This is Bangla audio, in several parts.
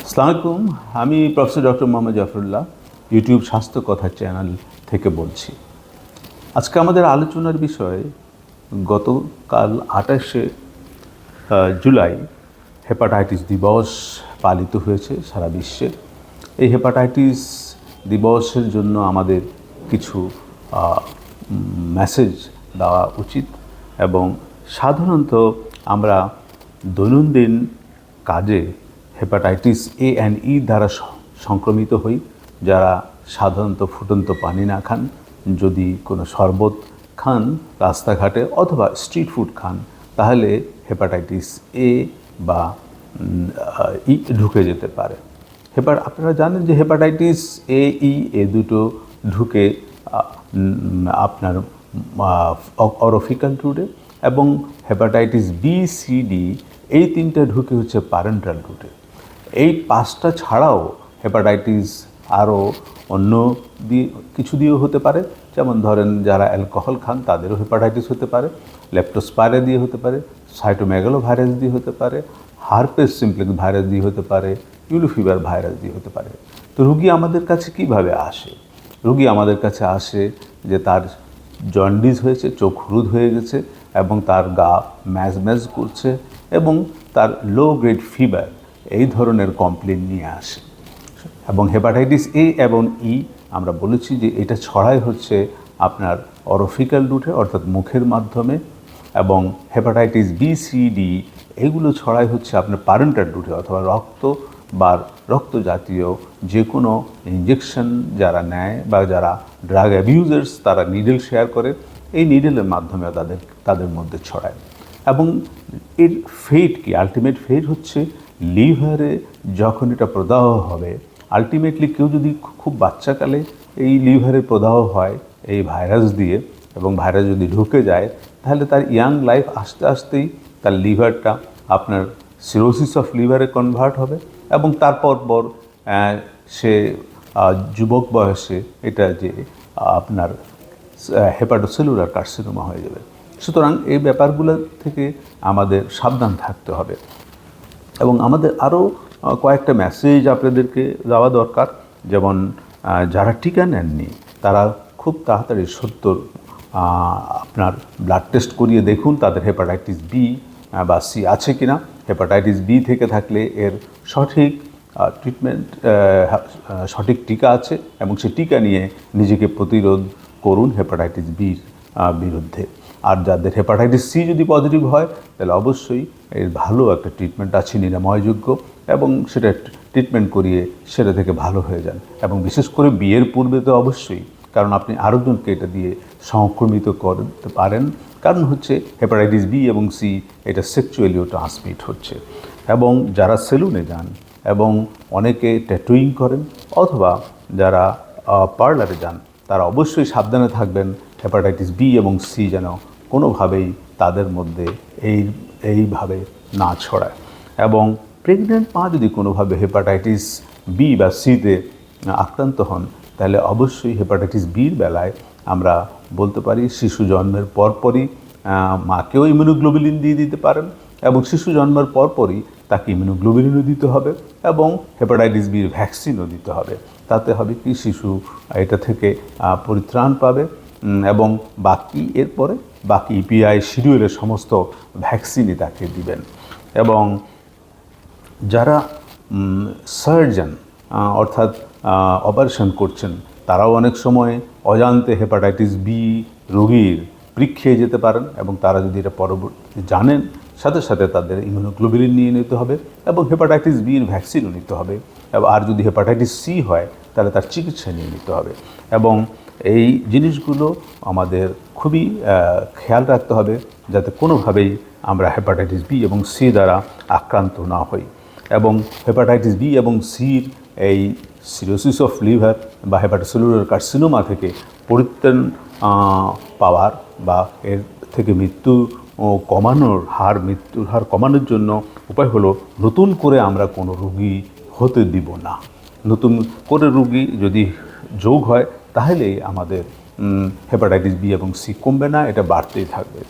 আসসালামু আলাইকুম। আমি professor doctor Mohammad Zafrullah YouTube স্বাস্থ্য কথা চ্যানেল থেকে বলছি। আজকে আমাদের আলোচনার বিষয় গতকাল 28শে জুলাই হেপাটাইটিস দিবস পালিত হয়েছে সারা বিশ্বে। এই হেপাটাইটিস দিবসের জন্য আমাদের কিছু মেসেজ দেওয়া উচিত এবং সাধারণত আমরা দৈনন্দিন কাজে হেপাটাইটিস এ অ্যান্ড ই দ্বারা সংক্রমিত হই। যারা সাধারণত ফুটন্ত পানি না খান, যদি কোনো শরবত খান রাস্তাঘাটে অথবা স্ট্রিট ফুড খান, তাহলে হেপাটাইটিস এ বা ই ঢুকে যেতে পারে। আপনারা জানেন যে হেপাটাইটিস এ দুটো ঢুকে আপনার অরোফিক্যাল রুটে, এবং হেপাটাইটিস বি সি ডি এই তিনটা ঢুকে হচ্ছে প্যারেন্টাল রুটে। এই পাঁচটা ছাড়াও হেপাটাইটিস আরও অন্য কিছু দিয়েও হতে পারে, যেমন ধরেন যারা অ্যালকোহল খান তাদেরও হেপাটাইটিস হতে পারে, লেপ্টোস্পাইরা দিয়ে হতে পারে, সাইটোমেগালো ভাইরাস দিয়ে হতে পারে, হার্পেস সিমপ্লেক্স ভাইরাস দিয়ে হতে পারে, ইয়েলো ফিভার ভাইরাস দিয়ে হতে পারে। তো রুগী আমাদের কাছে কিভাবে আসে? রুগী আমাদের কাছে আসে যে তার জন্ডিস হয়েছে, চোখ হলুদ হয়ে গেছে এবং তার গা ম্যাজ ম্যাজ করছে এবং তার লো গ্রেড ফিভার, এই ধরনের কমপ্লেন নিয়ে আসে। এবং হেপাটাইটিস এ এবং ই আমরা বলেছি যে এটা ছড়ায় হচ্ছে আপনার অরোফিক্যাল রুটে অর্থাৎ মুখের মাধ্যমে, এবং হেপাটাইটিস বি সি ডি এগুলো ছড়ায় হচ্ছে আপনার প্যারেন্টাল রুটে অথবা রক্ত বা রক্ত জাতীয় যে কোনো ইঞ্জেকশন যারা নেয় বা যারা ড্রাগ অ্যাবিউজার্স তারা নিডল শেয়ার করে, এই নিডলের মাধ্যমে তাদের মধ্যে ছড়ায়। এবং এর ফেট কি? আলটিমেট ফেট হচ্ছে লিভারে যখন এটা প্রদাহ হবে, আলটিমেটলি কেউ যদি খুব বাচ্চাকালে এই লিভারে প্রদাহ হয় এই ভাইরাস দিয়ে এবং ভাইরাস যদি ঢুকে যায়, তাহলে তার ইয়াং লাইফ আস্তে আস্তেই তার লিভারটা আপনার সিরোসিস অফ লিভারে কনভার্ট হবে এবং তারপর সে যুবক বয়সে এটা যে আপনার হেপাটোসেলুলার কার্সিনোমা হয়ে যাবে। সুতরাং এই ব্যাপারগুলো থেকে আমাদের সাবধান থাকতে হবে। এবং আমাদের আরও কয়েকটা মেসেজ আপনাদেরকে দেওয়া দরকার, যেমন যারা টিকা নেননি তারা খুব তাড়াতাড়ি আপনার ব্লাড টেস্ট করিয়ে দেখুন তাদের হেপাটাইটিস বি বা সি আছে কি না। হেপাটাইটিস বি থেকে থাকলে এর সঠিক ট্রিটমেন্ট, সঠিক টিকা আছে এবং সেই টিকা নিয়ে নিজেকে প্রতিরোধ করুন হেপাটাইটিস বির বিরুদ্ধে। আর যাদের হেপাটাইটিস সি যদি পজিটিভ হয় তাহলে অবশ্যই এর ভালো একটা ট্রিটমেন্ট আছে, নিরাময়যোগ্য, এবং সেটা ট্রিটমেন্ট করিয়ে সেটা থেকে ভালো হয়ে যান। এবং বিশেষ করে বিয়ের পূর্বে তো অবশ্যই, কারণ আপনি আরেকজনকে এটা দিয়ে সংক্রমিত করতে পারেন। কারণ হচ্ছে হেপাটাইটিস বি এবং সি এটা সেক্সুয়ালিও ট্রান্সমিট হচ্ছে। এবং যারা সেলুনে যান এবং অনেকে ট্যাটুইং করেন অথবা যারা পার্লারে যান, তারা অবশ্যই সাবধানে থাকবেন হেপাটাইটিস বি এবং সি যেন কোনোভাবেই তাদের মধ্যে এইভাবে না ছড়ায়। এবং প্রেগনেন্ট মা যদি কোনোভাবে হেপাটাইটিস বি বা সিতে আক্রান্ত হন, তাহলে অবশ্যই হেপাটাইটিস বির বেলায় আমরা বলতে পারি শিশু জন্মের পরপরই মাকেও ইমিউনোগ্লোবুলিন দিয়ে দিতে পারেন এবং শিশু জন্মের পরপরই তাকে ইমিউনোগ্লোবুলিনও দিতে হবে এবং হেপাটাইটিস বির ভ্যাকসিনও দিতে হবে। তাতে হবে কি শিশু এটা থেকে পরিত্রাণ পাবে এবং এরপরে বাকি ইপিআই শিডিউলের সমস্ত ভ্যাকসিনই তাকে দিবেন। এবং যারা সার্জন অর্থাৎ অপারেশন করছেন, তারাও অনেক সময় অজান্তে হেপাটাইটিস বি রোগীর পরীক্ষায় যেতে পারেন এবং তারা যদি এটা পরবর্তী জানেন, সাথে সাথে তাদের ইমিউনোগ্লোবুলিন নিয়ে নিতে হবে এবং হেপাটাইটিস বির ভ্যাকসিনও নিতে হবে। আর যদি হেপাটাইটিস সি হয় তাহলে তার চিকিৎসা নিয়ে নিতে হবে। এবং এই জিনিসগুলো আমাদের খুবই খেয়াল রাখতে হবে যাতে কোনোভাবেই আমরা হেপাটাইটিস বি এবং সি দ্বারা আক্রান্ত না হই। এবং হেপাটাইটিস বি এবং সির এই সিরোসিস অফ লিভার বা হেপাটোসেলুলার কার্সিনোমা থেকে পরিত্রাণ পাওয়ার বা এর থেকে মৃত্যুর হার কমানোর জন্য উপায় হলো নতুন করে আমরা কোনো রোগী হতে দিব না। নতুন করে রোগী যদি যোগ হয় তাহলেই আমাদের হেপাটাইটিস বি এবং সি কমবে না, এটা বাড়তেই থাকবে।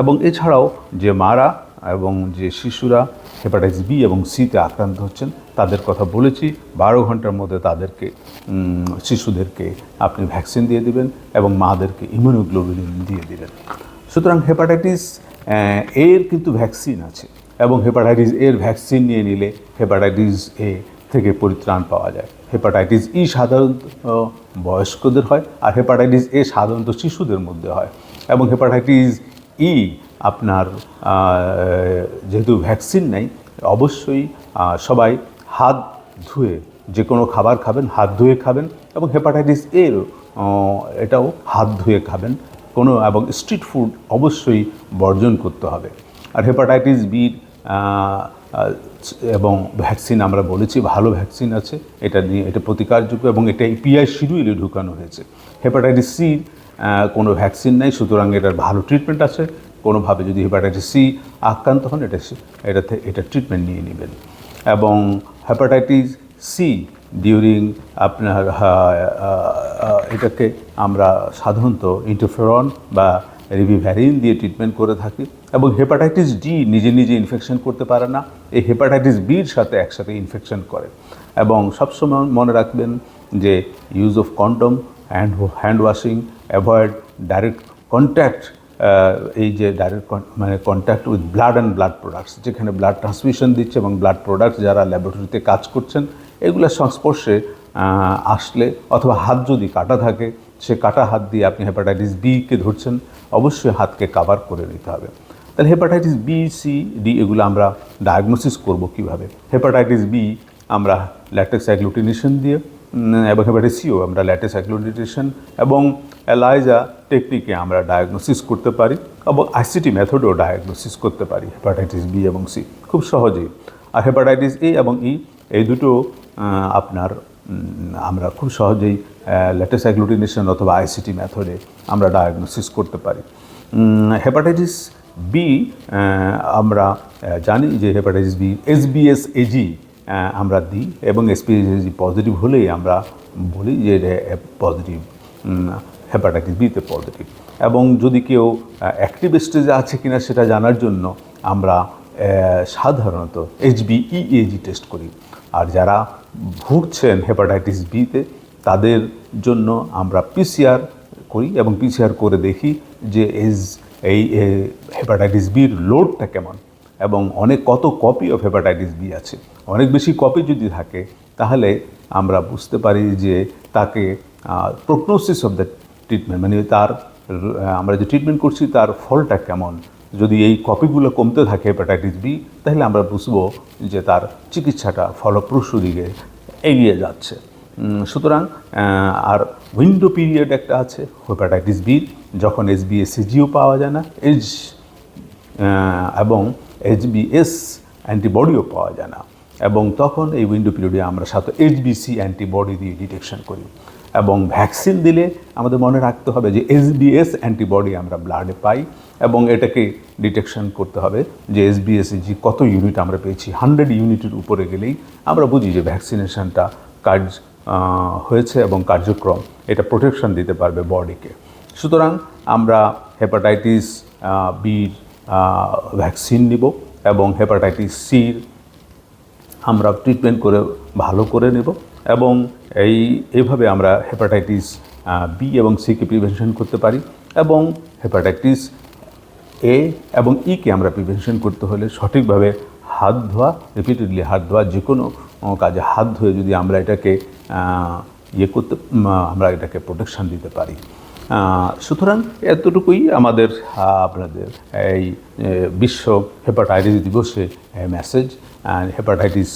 এবং এছাড়াও যে মারা এবং যে শিশুরা হেপাটাইটিস বি এবং সিতে আক্রান্ত হচ্ছেন তাদের কথা বলেছি। 12 ঘন্টার মধ্যে তাদেরকে শিশুদেরকে আপনি ভ্যাকসিন দিয়ে দিবেন এবং মাদেরকে ইমিউনোগ্লোবুলিন দিয়ে দিবেন। সুতরাং হেপাটাইটিস এর কিন্তু ভ্যাকসিন আছে এবং হেপাটাইটিস এর ভ্যাকসিন নিয়ে নিলে হেপাটাইটিস এ থেকে পরিত্রাণ পাওয়া যায়। হেপাটাইটিস ই সাধারণত বয়স্কদের হয় আর হেপাটাইটিস এ সাধারণত শিশুদের মধ্যে হয়। এবং হেপাটাইটিস ই আপনার যেহেতু ভ্যাকসিন নেই, অবশ্যই সবাই হাত ধুয়ে যে কোনো খাবার খাবেন, হাত ধুয়ে খাবেন এবং হেপাটাইটিস এর এটাও হাত ধুয়ে খাবেন এবং স্ট্রিট ফুড অবশ্যই বর্জন করতে হবে। আর হেপাটাইটিস বির এবং ভ্যাকসিন আমরা বলেছি ভালো ভ্যাকসিন আছে, এটা প্রতিকারযোগ্য এবং এটা পিআই শিডিউলে ঢুকানো হয়েছে। হেপাটাইটিস সির কোনো ভ্যাকসিন নেই, সুতরাং এটার ভালো ট্রিটমেন্ট আছে। কোনোভাবে যদি হেপাটাইটিস সি আক্রান্ত হন এটা ট্রিটমেন্ট নিয়ে নেবেন। এবং হেপাটাইটিস সি ডিউরিং আপনার এটাকে আমরা সাধারণত ইন্টারফেরন বা রিভিভ্যারিন দিয়ে ট্রিটমেন্ট করে থাকি। এবং হেপাটাইটিস ডি নিজে নিজে ইনফেকশন করতে পারে না, এই হেপাটাইটিস বির সাথে একসাথে ইনফেকশন করে। এবং সবসময় মনে রাখবেন যে use of condom, hand washing, avoid direct contact, এই যে direct contact with blood and blood products, যেখানে ব্লাড ট্রান্সমিশন দিচ্ছে এবং ব্লাড প্রোডাক্টস যারা ল্যাবরেটরিতে কাজ করছেন এগুলোর সংস্পর্শে আসলে অথবা হাত যদি কাটা থাকে, সে কাটা হাত দিয়ে আপনি হেপাটাইটিস বিকে ধরছেন, অবশ্যই হাতকে কাভার করে নিতে হবে। তাহলে হেপাটাইটিস বি, সি, ডি এগুলো আমরা ডায়াগনোসিস করব কিভাবে? হেপাটাইটিস বি আমরা ল্যাটেক্স অ্যাগ্লুটিনেশন দিয়ে এবং হেপাটাইটিস সিও আমরা ল্যাটেক্স অ্যাগ্লুটিনেশন এবং এলাইজা টেকনিকে আমরা ডায়াগনোসিস করতে পারি এবং আইসিটি মেথডেও ডায়াগনোসিস করতে পারি হেপাটাইটিস বি এবং সি খুব সহজেই। আর হেপাটাইটিস এ এবং ই এই দুটো আপনার আমরা খুব সহজেই ল্যাটেক্স অ্যাগ্লুটিনেশন অথবা আইসিটি মেথডে আমরা ডায়াগনোসিস করতে পারি। হেপাটাইটিস বি আমরা জানি যে হেপাটাইটিস বি SBSAG আমরা দিই এবং SBSAG পজিটিভ হলেই আমরা বলি যে পজিটিভ, হেপাটাইটিস বিতে পজিটিভ। এবং যদি কেউ অ্যাক্টিভ স্টেজে আছে কিনা সেটা জানার জন্য আমরা সাধারণত HBeAg টেস্ট করি। আর যারা ভুগছেন হেপাটাইটিস বিতে তাদের জন্য আমরা PCR করি এবং PCR করে দেখি যে এই হেপাটাইটিস বির লোডটা কেমন এবং কত কপি অফ হেপাটাইটিস বি আছে। অনেক বেশি কপি যদি থাকে তাহলে আমরা বুঝতে পারি যে তাকে প্রগনোসিস অফ দ্য ট্রিটমেন্ট, মানে আমরা যে ট্রিটমেন্ট করছি তার ফলটা কেমন। যদি এই কপিগুলো কমতে থাকে হেপাটাইটিস বি, তাহলে আমরা বুঝবো যে তার চিকিৎসাটা ফলপ্রসূ দিকে এগিয়ে যাচ্ছে। সুতরাং আর উইন্ডো পিরিয়ড একটা আছে হেপাটাইটিস বির, যখন SBSAGও পাওয়া যায় না এবং HBs অ্যান্টিবডিও পাওয়া যায় না, এবং তখন এই উইন্ডো পিরিয়ডে আমরা সাথে HBC অ্যান্টিবডি দিয়ে ডিটেকশন করি। এবং ভ্যাকসিন দিলে আমাদের মনে রাখতে হবে যে SBS অ্যান্টিবডি আমরা ব্লাডে পাই এবং এটাকে ডিটেকশন করতে হবে যে SBSAG কত ইউনিট আমরা পেয়েছি। 100 ইউনিটের উপরে গেলেই আমরা বুঝি যে ভ্যাকসিনেশনটা কাজ হয়েছে এবং কার্যক্রম এটা প্রোটেকশন দিতে পারবে বডিকে। সুতরাং আমরা হেপাটাইটিস বির ভ্যাকসিন নিব এবং হেপাটাইটিস সির আমরা ট্রিটমেন্ট করে ভালো করে নেব এবং এইভাবে আমরা হেপাটাইটিস বি এবং সিকে প্রিভেনশন করতে পারি। এবং হেপাটাইটিস এ এবং ইকে আমরা প্রিভেনশন করতে হলে সঠিকভাবে হাত ধোয়া, রিপিটেডলি হাত ধোয়া, যে কোনো কাজে হাত ধুয়ে যদি আমরা এটাকে আমরা এটাকে প্রোটেকশন দিতে পারি। সুতরাং এতটুকুই আমাদের আপনাদের এই বিশ্ব হেপাটাইটিস দিবসে message. Hepatitis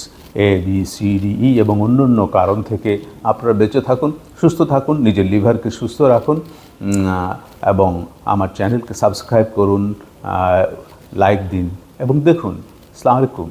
A, B, C, D, E এবং অন্যান্য কারণ থেকে আপনারা বেঁচে থাকুন, সুস্থ থাকুন, নিজের লিভারকে সুস্থ রাখুন এবং আমার চ্যানেলকে সাবস্ক্রাইব করুন, লাইক দিন এবং দেখুন। আসসালামু আলাইকুম।